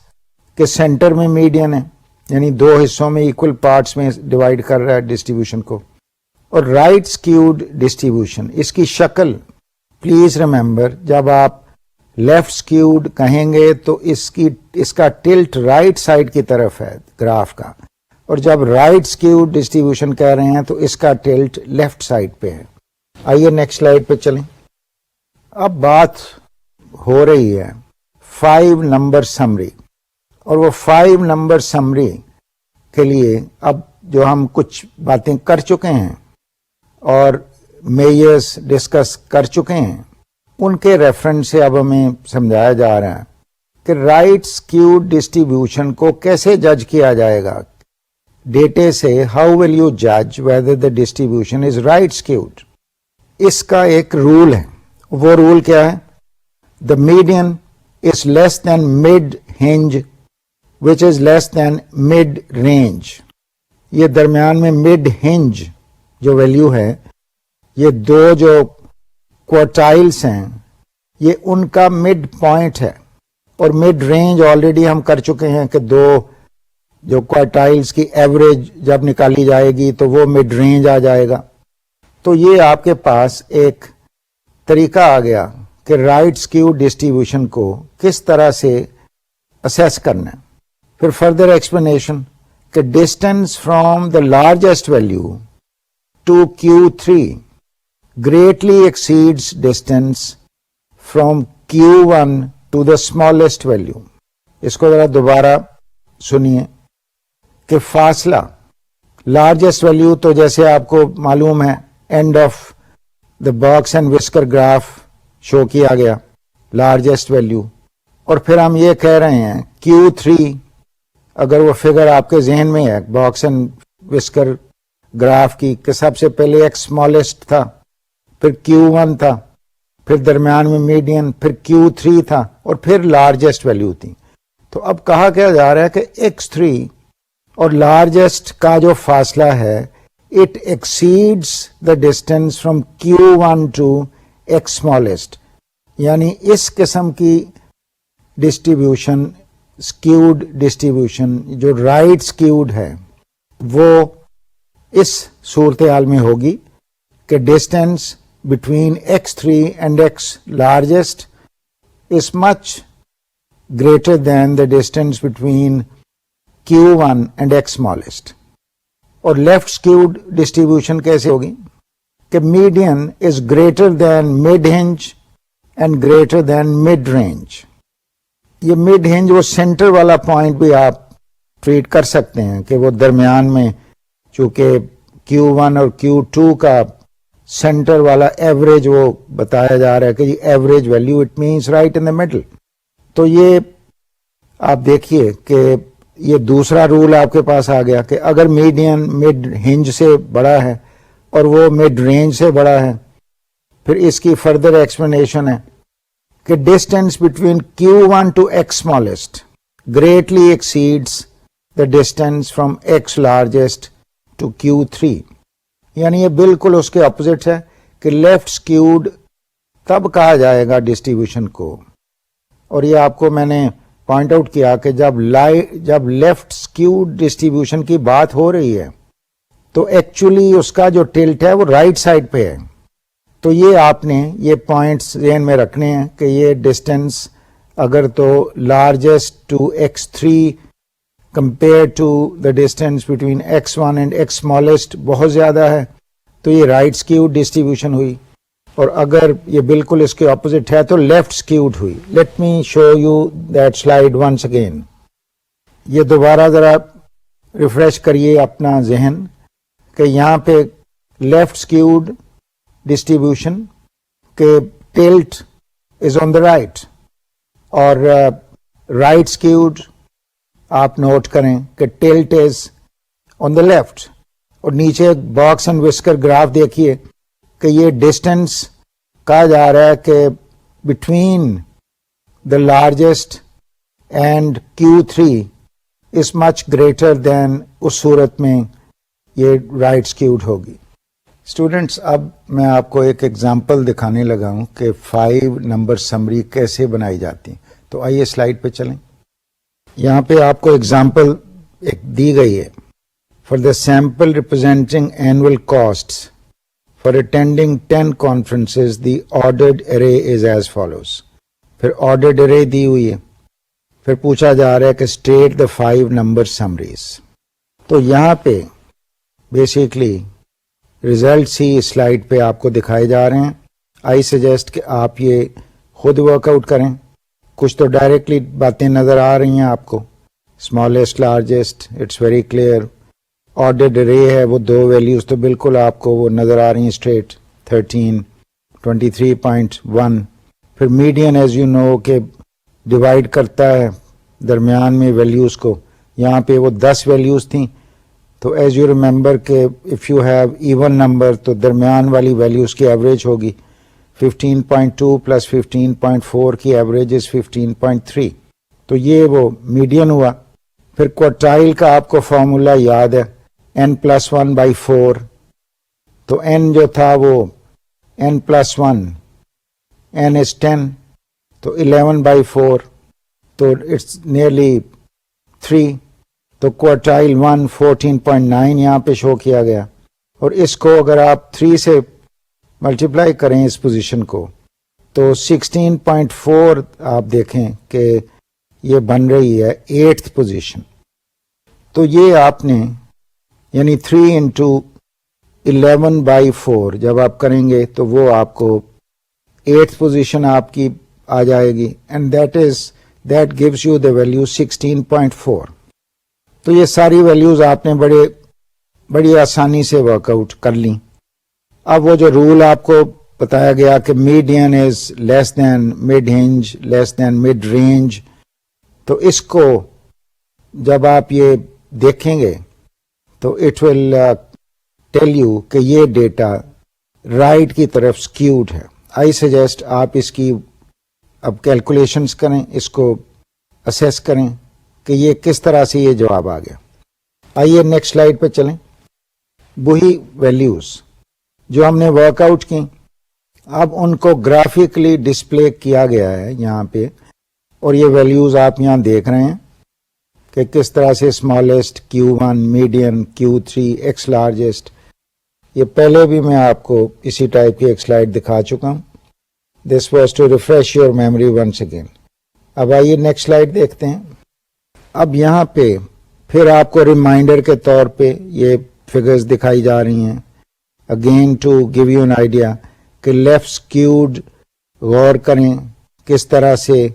کے سینٹر میں میڈین ہے, یعنی دو حصوں میں ایکول پارٹس میں ڈیوائڈ کر رہا ہے ڈسٹریبیوشن کو. اور رائٹ سکیوڈ ڈسٹریبیوشن, اس کی شکل پلیز ریمبر, جب آپ لیفٹ سکیوڈ کہیں گے تو اس کا ٹلٹ رائٹ سائڈ کی طرف ہے گراف کا, اور جب رائٹ سکیوڈ ڈسٹریبیوشن کہہ رہے ہیں تو اس کا ٹلٹ لیفٹ سائڈ پہ ہے. آئیے نیکسٹ سلائیڈ پہ چلیں. اب بات ہو رہی ہے 5 نمبر سمری, اور وہ 5 نمبر سمری کے لیے اب جو ہم کچھ باتیں کر چکے ہیں اور میجرز ڈسکس کر چکے ہیں, ان کے ریفرنس سے اب ہمیں سمجھایا جا رہا ہے کہ رائٹ سکیوڈ ڈسٹریبیوشن کو کیسے جج کیا جائے گا. ڈیٹے سے ہاؤ ول یو جج whether the distribution is right skewed. اس کا ایک رول ہے, وہ رول کیا ہے؟ The median is less than mid hinge which is less than mid range. یہ درمیان میں مڈ ہنج جو ویلیو ہے, یہ دو جو کوارٹائلس ہیں یہ ان کا مڈ پوائنٹ ہے, اور مڈ رینج آلریڈی ہم کر چکے ہیں کہ دو جو کوارٹائلس کی ایوریج جب نکالی جائے گی تو وہ مڈ رینج آ جائے گا. تو یہ آپ کے پاس ایک طریقہ آ گیا کہ رائٹ سکیوڈ ڈسٹریبیوشن کو کس طرح سے اسیس کرنا ہے. پھر فردر ایکسپلینیشن کہ distance from the largest value to Q3 greatly exceeds distance from Q1 to the smallest value. اس کو ذرا دوبارہ سنیے کہ فاصلہ لارجسٹ ویلیو تو جیسے آپ کو معلوم ہے end of the box and whisker graph show کیا گیا لارجسٹ ویلیو, اور پھر ہم یہ کہہ رہے ہیں Q3 اگر وہ فگر آپ کے ذہن میں ہے باکس اینڈ وسکر گراف کی کہ سب سے پہلے ایک اسمالسٹ تھا, پھر Q1 تھا, پھر درمیان میں میڈین, پھر Q3 تھا, اور پھر لارجسٹ ویلیو تھی. تو اب کہا کیا جا رہا ہے کہ X3 اور لارجسٹ کا جو فاصلہ ہے it exceeds the distance from Q1 to X smallest, یعنی اس قسم کی ڈسٹریبیوشن سکیوڈ ڈسٹریبیوشن جو رائٹ سکیوڈ ہے وہ اس صورتحال میں ہوگی کہ distance between X3 and X largest is much greater than the distance between Q1 and X smallest. اور لیفٹ سکیوڈ ڈسٹریبیوشن کیسے ہوگی کہ median is greater than mid hinge and greater than mid range. یہ mid hinge وہ centre والا point بھی آپ treat کر سکتے ہیں کہ وہ درمیان میں, چونکہ Q1 اور Q2 کا سینٹر والا ایوریج وہ بتایا جا رہا ہے کہ یہ average value it means right in the middle. تو یہ آپ دیکھیے کہ یہ دوسرا رول آپ کے پاس آ گیا کہ اگر میڈین مڈ ہنج سے بڑا ہے اور وہ مڈ رینج سے بڑا ہے, پھر اس کی فردر ایکسپلینیشن ہے کہ distance between Q1 to X smallest greatly exceeds the distance from X largest to Q3. یعنی یہ بالکل اس کے اپوزٹ ہے کہ لیفٹ سکیوڈ تب کہا جائے گا ڈسٹریبیوشن کو, اور یہ آپ کو میں نے پوائنٹ آؤٹ کیا کہ جب لیفٹ سکیوڈ ڈسٹریبیوشن کی بات ہو رہی ہے تو ایکچولی اس کا جو ٹلٹ ہے وہ رائٹ سائڈ پہ ہے. تو یہ آپ نے یہ پوائنٹس ذہن میں رکھنے ہیں کہ یہ ڈسٹینس اگر تو largest to X3 compare to the distance between X1 and X smallest بہت زیادہ ہے تو یہ رائٹ سکیوڈ ڈسٹریبیوشن ہوئی, اور اگر یہ بالکل اس کے اپوزٹ ہے تو لیفٹ سکیوڈ ہوئی. Let me show you that slide once again. یہ دوبارہ ذرا ریفریش کریے اپنا ذہن کہ یہاں پہ لیفٹ سکیوڈ ڈسٹریبیوشن کے ٹلٹ از آن دا رائٹ, اور رائٹ سکیوڈ آپ نوٹ کریں کہ ٹلٹ از آن دا لیفٹ, اور نیچے باکس اینڈ وسکر گراف دیکھیے کہ یہ ڈسٹینس کہا جا رہا ہے کہ between the largest and Q3 is much greater than, اس صورت میں یہ رائٹ اسکیوڈ ہوگی. اسٹوڈینٹس, اب میں آپ کو ایک ایگزامپل دکھانے لگا ہوں کہ 5 نمبر سمری کیسے بنائی جاتی ہیں. تو آئیے سلائیڈ پہ چلیں. یہاں پہ آپ کو ایگزامپل ایک دی گئی ہے. For the sample representing annual casts for attending 10 conferences the ordered array is as follows. پھر آرڈرڈ ارے دی ہوئی ہے, پھر پوچھا جا رہا ہے کہ اسٹیٹ دا 5 نمبر سمریز. تو یہاں پہ بیسیکلی ریزلٹس ہی سلائیڈ پہ آپ کو دکھائے جا رہے ہیں. آئی سجیسٹ کہ آپ یہ خود ورک آؤٹ کریں. کچھ تو ڈائریکٹلی باتیں نظر آ رہی ہیں آپ کو, smallest largest, it's very clear. Ordered array ہے, وہ 2 ویلیوز تو بالکل آپ کو وہ نظر آ رہی ہیں اسٹریٹ, 13, 23.1. پھر میڈین ایز یو نو کہ ڈیوائڈ کرتا ہے درمیان میں ویلیوز کو. یہاں پہ وہ 10 ویلیوز تھیں, تو ایز یو ریمبر کہ if you have even number تو درمیان والی ویلیوز کی ایوریج ہوگی. 15.2 پلس 15.4 کی ایوریج از 15.3. تو یہ وہ میڈین ہوا. پھر کوارٹائل کا آپ کو فارمولا یاد ہے, n+1/4. تو n جو تھا وہ n+1, n is 10, تو 11/4, تو اٹس نیئرلی 3. تو کوارٹائل 1 14.9 یہاں پہ شو کیا گیا. اور اس کو اگر آپ 3 سے ملٹیپلائی کریں اس پوزیشن کو تو 16.4 آپ دیکھیں کہ یہ بن رہی ہے 8th پوزیشن. تو یہ آپ نے یعنی 3 into 11/4 جب آپ کریں گے تو وہ آپ کو 8th پوزیشن آپ کی آ جائے گی, and that gives you the value 16.4. تو یہ ساری ویلیوز آپ نے بڑی آسانی سے ورک آؤٹ کر لیں. اب وہ جو رول آپ کو بتایا گیا کہ median is less than mid hinge less than mid range, تو اس کو جب آپ یہ دیکھیں گے تو اٹ ول ٹیل یو کہ یہ ڈیٹا رائٹ کی طرف سکیوڈ ہے. آئی سجیسٹ آپ اس کی اب کیلکولیشنز کریں, اس کو اسیس کریں کہ یہ کس طرح سے یہ جواب آ گیا. آئیے نیکسٹ سلائیڈ پہ چلیں. وہی ویلیوز جو ہم نے ورک آؤٹ کی, اب ان کو گرافکلی ڈسپلے کیا گیا ہے یہاں پہ, اور یہ ویلیوز آپ یہاں دیکھ رہے ہیں کہ کس طرح سے smallest, Q1, median, Q3, x largest. یہ پہلے بھی میں آپ کو اسی ٹائپ کی ایک سلائیڈ دکھا چکا ہوں. This was to refresh your memory once again. اب آئیے نیکسٹ سلائیڈ دیکھتے ہیں. اب یہاں پہ پھر آپ کو ریمائنڈر کے طور پہ یہ فگرز دکھائی جا رہی ہیں, again to give you an idea کہ لیفٹ سکیوڈ غور کریں کس طرح سے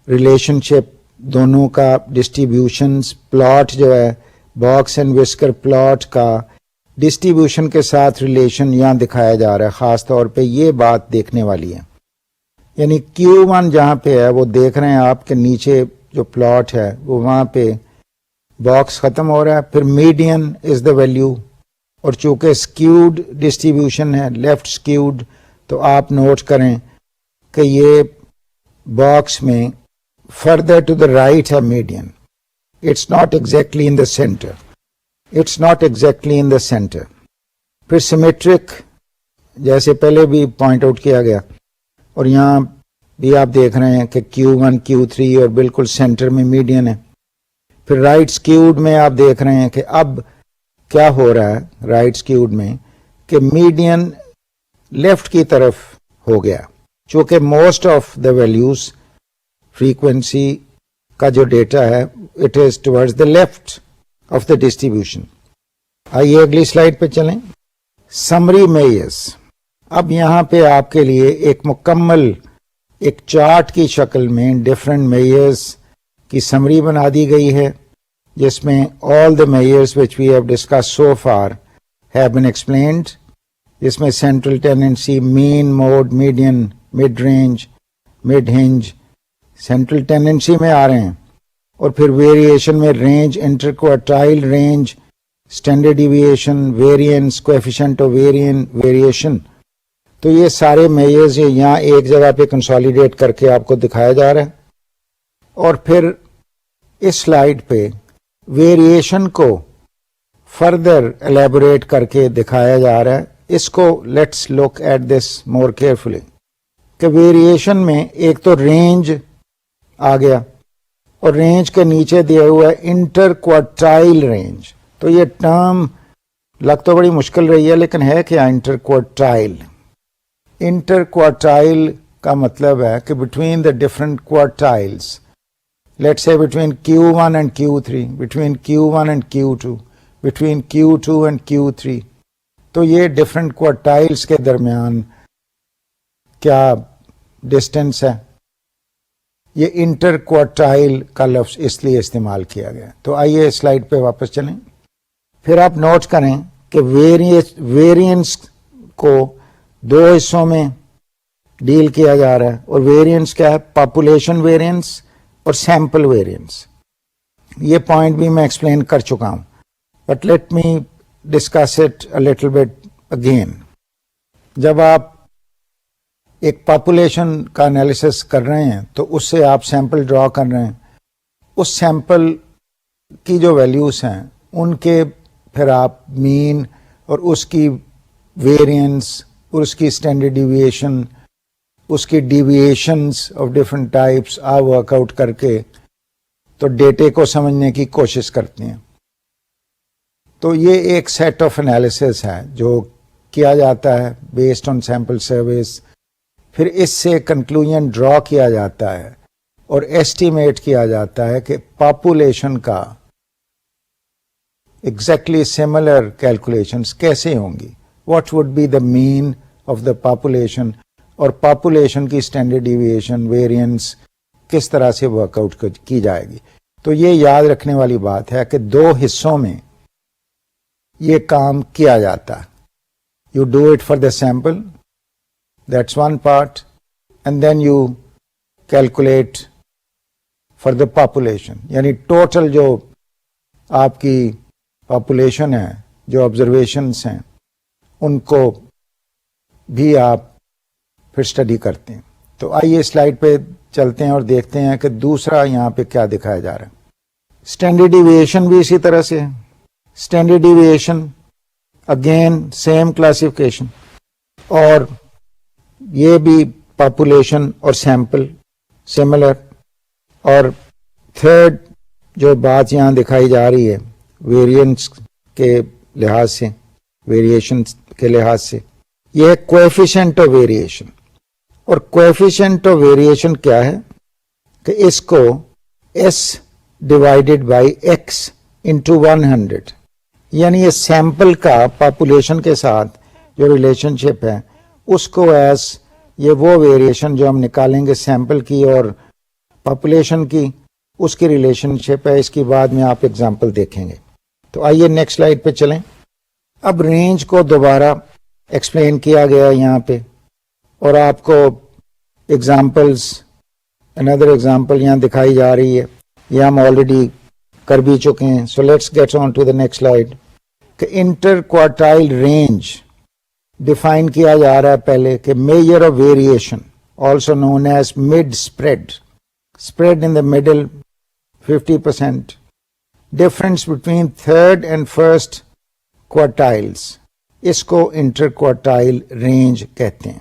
ریلیشن شپ دونوں کا ڈسٹریبیوشنز. پلاٹ جو ہے باکس اینڈ وسکر پلاٹ کا ڈسٹریبیوشن کے ساتھ ریلیشن یہاں دکھایا جا رہا ہے. خاص طور پہ یہ بات دیکھنے والی ہے, یعنی Q1 جہاں پہ ہے وہ دیکھ رہے ہیں آپ کے نیچے جو پلاٹ ہے وہ وہاں پہ باکس ختم ہو رہا ہے. پھر میڈین از دا ویلیو, اور چونکہ سکیوڈ ڈسٹریبیوشن ہے لیفٹ سکیوڈ, تو آپ نوٹ کریں کہ یہ باکس میں فردر ٹو دا رائٹ ہے median. It's not exactly in the centre, it's not exactly in the centre. پھر سیمیٹرک جیسے پہلے بھی پوائنٹ آؤٹ کیا گیا, اور یہاں بھی آپ دیکھ رہے ہیں کہ Q1, Q3 اور بالکل سینٹر میں میڈین ہے. پھر رائٹ سکیوڈ میں آپ دیکھ رہے ہیں کہ اب کیا ہو رہا ہے رائٹ سکیوڈ میں کہ میڈین لیفٹ کی طرف ہو گیا, چونکہ most of the values frequency کا جو ڈیٹا ہے it is towards the left of the distribution. آئیے اگلی سلائیڈ پہ چلیں. Summary measures. اب یہاں پہ آپ کے لیے ایک مکمل ایک چارٹ کی شکل میں ڈفرینٹ میئرز کی سمری بنا دی گئی ہے, جس میں all the measures which we have discussed so far have been explained, جس میں central tendency, mean, mode, median, mid range, mid hinge central tendency میں آ رہے ہیں. اور پھر ویریشن میں range, inter quartile range, standard deviation, variance, coefficient of variation. تو یہ سارے میجرز یہاں ایک جگہ پہ کنسالیڈیٹ کر کے آپ کو دکھایا جا رہا ہے. اور پھر اس سلائیڈ پہ ویریشن کو فردر ایلیبوریٹ کر کے دکھایا جا رہا ہے. اس کو let's look at this more carefully کہ ویریشن میں ایک تو رینج آ گیا اور رینج کے نیچے دیا ہوا ہے انٹر کوارٹائل رینج. تو یہ ٹرم لگ تو بڑی مشکل رہی ہے لیکن ہے کیا انٹر کوارٹائل؟ انٹر کوارٹائل کا مطلب ہے کہ between the different quartiles, let's say between Q1 and Q3، between Q1 and Q2، between Q2 and Q3. تو یہ ڈفرنٹ کوارٹائلس کے درمیان کیا ڈسٹینس ہے، یہ انٹر کوارٹائل کا لفظ اس لیے استعمال کیا گیا. تو آئیے سلائیڈ پہ واپس چلیں. پھر آپ نوٹ کریں کہ ویریئنس کو دو حصوں میں ڈیل کیا جا رہا ہے. اور ویریئنس کیا ہے؟ پاپولیشن ویریئنس اور سیمپل ویریئنس. یہ پوائنٹ بھی میں ایکسپلین کر چکا ہوں but let me discuss it a little bit again. جب آپ ایک پاپولیشن کا انالیسس کر رہے ہیں تو اس سے آپ سیمپل ڈرا کر رہے ہیں. اس سیمپل کی جو ویلیوز ہیں ان کے پھر آپ مین اور اس کی ویریئنس اور اس کی اسٹینڈرڈ ڈیویشن، اس کی deviations of different types work out کر کے تو ڈیٹے کو سمجھنے کی کوشش کرتے ہیں. تو یہ ایک سیٹ آف انالیسس ہے جو کیا جاتا ہے بیسڈ آن سیمپل سرویز. پھر اس سے کنکلوژن ڈرا کیا جاتا ہے اور ایسٹیمیٹ کیا جاتا ہے کہ پاپولیشن کا ایگزیکٹلی سملر کیلکولیشنز کیسے ہوں گی، what would be the mean of the population, اور پاپولیشن کی اسٹینڈرڈ ڈیویشن ویریئنس کس طرح سے ورک آؤٹ کی جائے گی. تو یہ یاد رکھنے والی بات ہے کہ دو حصوں میں یہ کام کیا جاتا ہے. You do it for the sample, that's one part, and then you calculate for the population. یعنی ٹوٹل جو آپ کی پاپولیشن ہے، جو آبزرویشنس ہیں، ان کو بھی آپ پھر اسٹڈی کرتے ہیں. تو آئیے سلائیڈ پہ چلتے ہیں اور دیکھتے ہیں کہ دوسرا یہاں پہ کیا دکھایا جا رہا ہے. اسٹینڈرڈ ڈیویشن بھی اسی طرح سے ہے. Standard deviation again same classification, اور یہ بھی پاپولیشن اور سیمپل سملر. اور تھرڈ جو بات یہاں دکھائی جا رہی ہے ویریئنس کے لحاظ سے، ویریشن کے لحاظ سے، یہ ہے کویفیشنٹ آف ویریشن. اور کویفیشنٹ آف ویریشن کیا ہے کہ اس کو S divided by x into 100، یعنی یہ سیمپل کا پاپولیشن کے ساتھ جو ریلیشن شپ ہے اس کو ایز یہ وہ ویریشن جو ہم نکالیں گے سیمپل کی اور پاپولیشن کی، اس کی ریلیشن شپ ہے. اس کی بعد میں آپ ایگزامپل دیکھیں گے. تو آئیے نیکسٹ سلائیڈ پہ چلیں. اب رینج کو دوبارہ ایکسپلین کیا گیا یہاں پہ، اور آپ کو ایگزامپلس اندر ایگزامپل یہاں دکھائی جا رہی ہے. یہ ہم آلریڈی کر بھی چکے ہیں. So let's get on to the next slide. کہ انٹر کوارٹائل رینج ڈیفائن کیا جا رہا ہے پہلے کہ measure of variation also known as mid spread, spread in the middle 50%، difference between third and first quartiles, اس کو انٹر کوارٹائل رینج کہتے ہیں.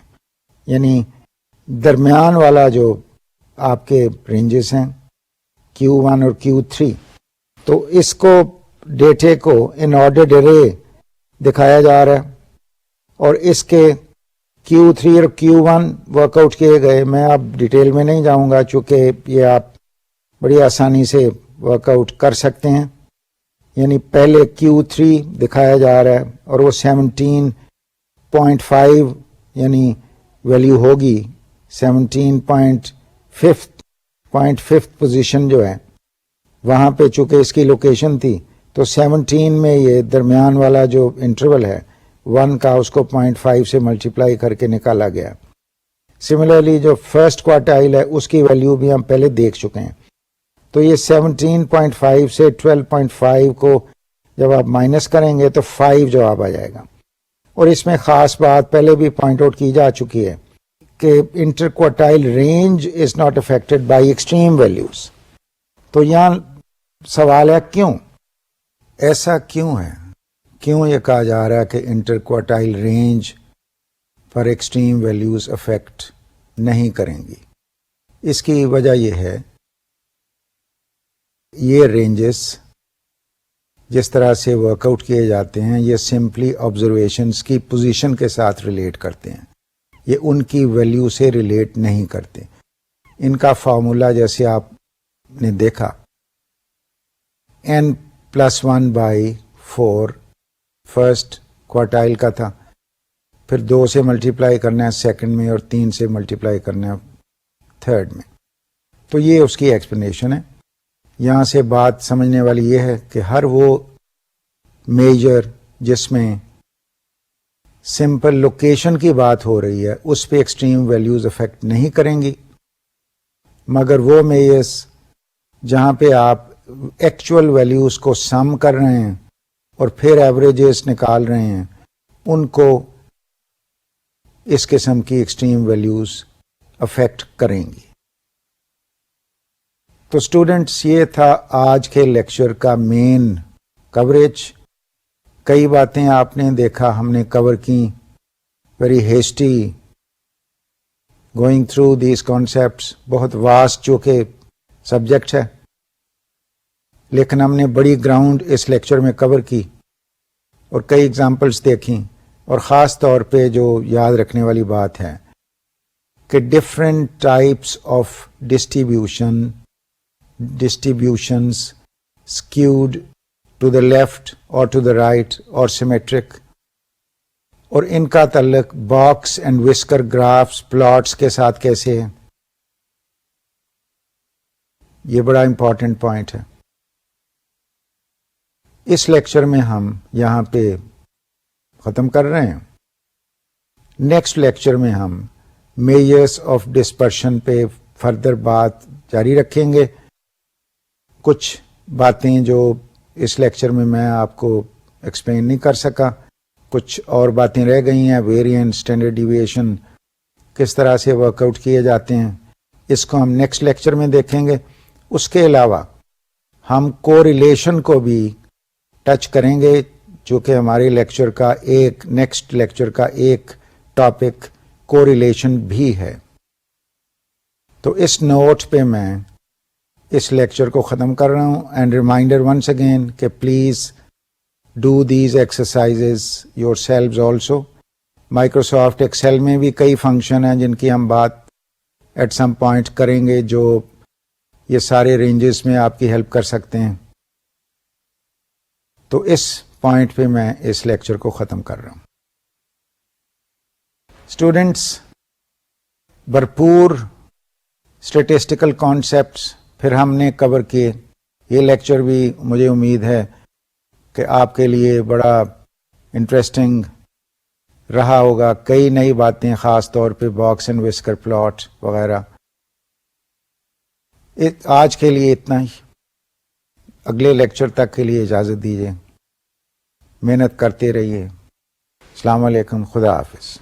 یعنی درمیان والا جو آپ کے رینجز ہیں Q1 اور Q3، تو اس کو ڈیٹے کو ان آرڈرڈ ارے دکھایا جا رہا ہے، اور اس کے Q3 اور Q1 ورک آؤٹ کیے گئے. میں اب ڈیٹیل میں نہیں جاؤں گا چونکہ یہ آپ بڑی آسانی سے ورک آؤٹ کر سکتے ہیں. یعنی پہلے Q3 دکھایا جا رہا ہے اور وہ 17.5 یعنی ویلیو ہوگی 17.5 پوزیشن جو ہے وہاں پہ، چونکہ اس کی لوکیشن تھی تو 17 میں یہ درمیان والا جو انٹرول ہے 1 کا، اس کو 0.5 سے ملٹیپلائی کر کے نکالا گیا. سملرلی جو فرسٹ کوارٹائل ہے اس کی ویلیو بھی ہم پہلے دیکھ چکے ہیں. تو یہ 17.5 سے 12.5 کو جب آپ مائنس کریں گے تو 5 جواب آ جائے گا. اور اس میں خاص بات پہلے بھی پوائنٹ آؤٹ کی جا چکی ہے کہ inter quartile range is not affected by extreme values. تو یہاں سوال ہے کیوں ایسا کیوں ہے، کیوں یہ کہا جا رہا ہے کہ انٹر کوارٹائل رینج پر ایکسٹریم ویلیوز افیکٹ نہیں کریں گی؟ اس کی وجہ یہ ہے یہ رینجز جس طرح سے ورک آؤٹ کیے جاتے ہیں یہ سمپلی آبزرویشنز کی پوزیشن کے ساتھ ریلیٹ کرتے ہیں، یہ ان کی ویلیو سے ریلیٹ نہیں کرتے. ان کا فارمولا جیسے آپ نے دیکھا n+1/4 فرسٹ کوارٹائل کا تھا، پھر 2 سے ملٹیپلائی کرنا ہے سیکنڈ میں اور 3 سے ملٹیپلائی کرنا ہے تھرڈ میں. تو یہ اس کی ایکسپلینیشن ہے. یہاں سے بات سمجھنے والی یہ ہے کہ ہر وہ میجر جس میں سمپل لوکیشن کی بات ہو رہی ہے اس پہ ایکسٹریم ویلیوز افیکٹ نہیں کریں گی، مگر وہ میجرز جہاں پہ آپ ایکچوئل ویلیوز کو سم کر رہے ہیں اور پھر ایوریجز نکال رہے ہیں ان کو اس قسم کی ایکسٹریم ویلیوز افیکٹ کریں گی. تو اسٹوڈنٹس یہ تھا آج کے لیکچر کا مین کوریج. کئی باتیں آپ نے دیکھا ہم نے کور کی، very hasty going through these concepts, بہت واسٹ جو کہ سبجیکٹ ہے، لیکن ہم نے بڑی گراؤنڈ اس لیکچر میں کور کی اور کئی ایگزامپلس دیکھیں. اور خاص طور پہ جو یاد رکھنے والی بات ہے کہ different types of distributions skewed to the left اور ٹو دا رائٹ اور سیمیٹرک، اور ان کا تعلق box and whisker graphs plots کے ساتھ کیسے ہے، یہ بڑا امپورٹنٹ پوائنٹ ہے. اس لیکچر میں ہم یہاں پہ ختم کر رہے ہیں. نیکسٹ لیکچر میں ہم میجرز آف ڈسپرشن پہ فردر بات جاری رکھیں گے. کچھ باتیں جو اس لیکچر میں آپ کو ایکسپلین نہیں کر سکا، کچھ اور باتیں رہ گئی ہیں، ویریئنس، اسٹینڈرڈ ڈیویشن کس طرح سے ورک آؤٹ کیے جاتے ہیں، اس کو ہم نیکسٹ لیکچر میں دیکھیں گے. اس کے علاوہ ہم کو ریلیشن کو بھی ٹچ کریں گے جو کہ ہمارے لیکچر کا نیکسٹ لیکچر کا ایک ٹاپک کو ریلیشن بھی ہے. تو اس نوٹ پہ میں اس لیکچر کو ختم کر رہا ہوں. اینڈ ریمائنڈر ونس اگین کہ please do these exercises yourselves also. Microsoft Excel میں بھی کئی فنکشن ہیں جن کی ہم بات ایٹ سم پوائنٹ کریں گے جو یہ سارے رینجز میں آپ کی ہیلپ کر سکتے ہیں. تو اس پوائنٹ پہ میں اس لیکچر کو ختم کر رہا ہوں. اسٹوڈینٹس بھرپور اسٹیٹسٹیکل کانسیپٹس پھر ہم نے کور کیے. یہ لیکچر بھی مجھے امید ہے کہ آپ کے لیے بڑا انٹرسٹنگ رہا ہوگا. کئی نئی باتیں خاص طور پہ باکس اینڈ وسکر پلاٹ وغیرہ. آج کے لیے اتنا ہی. اگلے لیکچر تک کے لیے اجازت دیجیے. محنت کرتے رہیے. السلام علیکم. خدا حافظ.